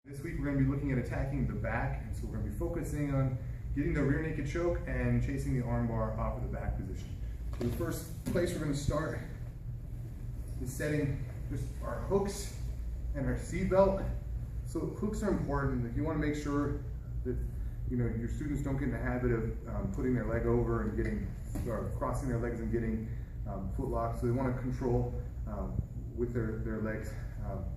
This week we're going to be looking at attacking the back, and so we're going to be focusing on getting the rear naked choke and chasing the arm bar off of the back position. So the first place we're going to start is setting just our hooks and our seat belt. So hooks are important. If you want to make sure that your students don't get in the habit of putting their leg over and getting or crossing their legs and getting foot locked. So they want to control with their legs.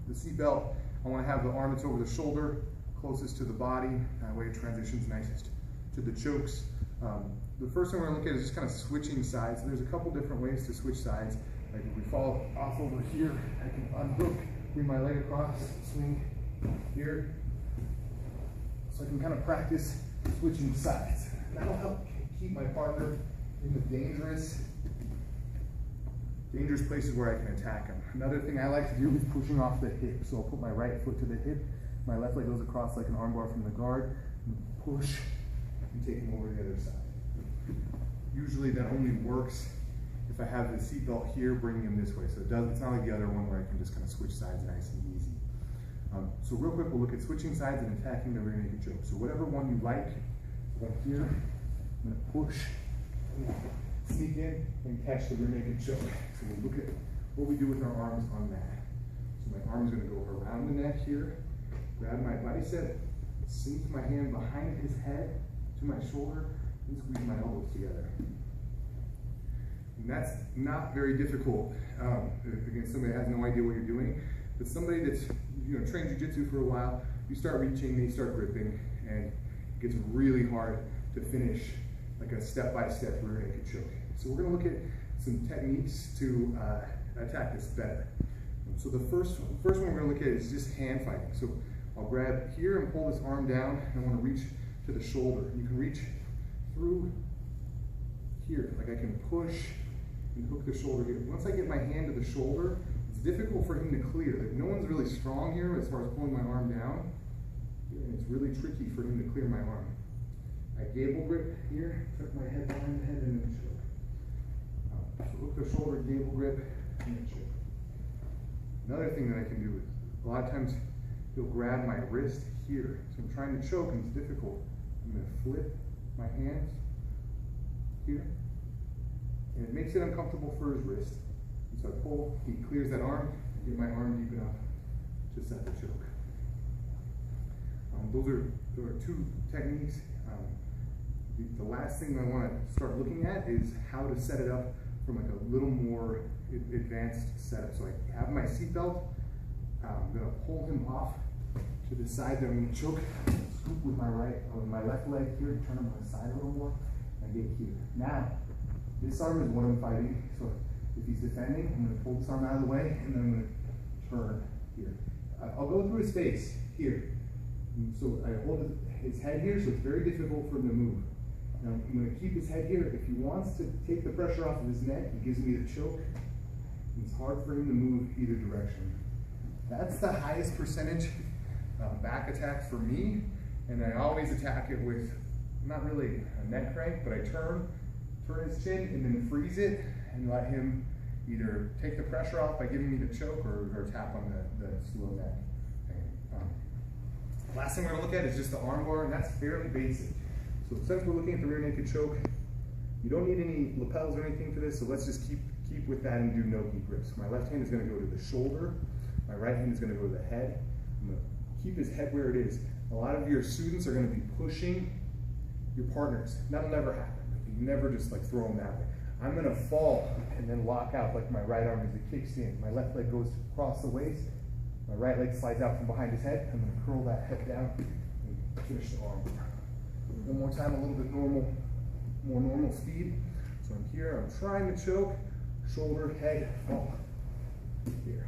The seat belt, I want to have the arm that's over the shoulder closest to the body. That way it transitions nicest to the chokes. The first thing we're going to look at is just kind of switching sides. There's a couple different ways to switch sides. Like if we fall off over here, I can unhook, bring my leg across, swing here. So I can kind of practice switching sides. That'll help keep my partner in the dangerous places where I can attack them. Another thing I like to do is pushing off the hip. So I'll put my right foot to the hip, my left leg goes across like an arm bar from the guard, and push and take him over to the other side. Usually that only works if I have the seat belt here bringing him this way. So it's not like the other one where I can just kind of switch sides nice and easy. So real quick, we'll look at switching sides and attacking the rear naked choke. So whatever one you like, right here, I'm going to push, sneak in, and catch the rear naked choke. So we'll look at what we do with our arms on that. So my arm's going to go around the neck here, grab my bicep, sink my hand behind his head to my shoulder, and squeeze my elbows together. And that's not very difficult. Again, somebody has no idea what you're doing, but somebody that's trained jiu-jitsu for a while, you start reaching, they start gripping, and it gets really hard to finish like a step-by-step rear naked choke. So we're going to look at some techniques to attack this better. So the first one we're going to look at is just hand fighting. So I'll grab here and pull this arm down, and I want to reach to the shoulder. You can reach through here, like I can push and hook the shoulder here. Once I get my hand to the shoulder, it's difficult for him to clear. Like no one's really strong here as far as pulling my arm down, and it's really tricky for him to clear my arm. I gable grip here, tuck my head behind the head, and then choke. So hook the shoulder, gable grip, and then choke. Another thing that I can do is, a lot of times he'll grab my wrist here. So I'm trying to choke and it's difficult. I'm going to flip my hands here, and it makes it uncomfortable for his wrist. And so I pull, he clears that arm, I get my arm deep enough to set the choke. Those are two techniques. The last thing I want to start looking at is how to set it up from like a little more advanced setup. So I have my seat belt. I'm going to pull him off to the side that I'm going to choke. Scoop with my left leg here, turn him on the side a little more. I get here. Now, this arm is what I'm fighting. So if he's defending, I'm going to pull this arm out of the way, and then I'm going to turn here. I'll go through his face here. So I hold his head here, so it's very difficult for him to move. Now I'm going to keep his head here. If he wants to take the pressure off of his neck, he gives me the choke. It's hard for him to move either direction. That's the highest percentage back attack for me, and I always attack it with not really a neck crank, but I turn his chin and then freeze it and let him either take the pressure off by giving me the choke or tap on the slow neck. Last thing we're going to look at is just the arm bar, and that's fairly basic. So since we're looking at the rear naked choke, you don't need any lapels or anything for this, so let's just keep with that and do no-gi grips. My left hand is going to go to the shoulder, my right hand is going to go to the head. I'm going to keep his head where it is. A lot of your students are going to be pushing your partners. That'll never happen. You never just like throw them that way. I'm going to fall and then lock out like my right arm as it kicks in. My left leg goes across the waist. My right leg slides out from behind his head. I'm going to curl that head down and finish the arm. One more time, a little bit more normal speed. So I'm here, I'm trying to choke, shoulder, head, fall. Here.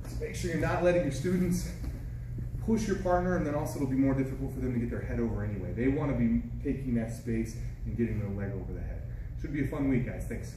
So make sure you're not letting your students push your partner, and then also it'll be more difficult for them to get their head over anyway. They want to be taking that space and getting their leg over the head. Should be a fun week, guys. Thanks.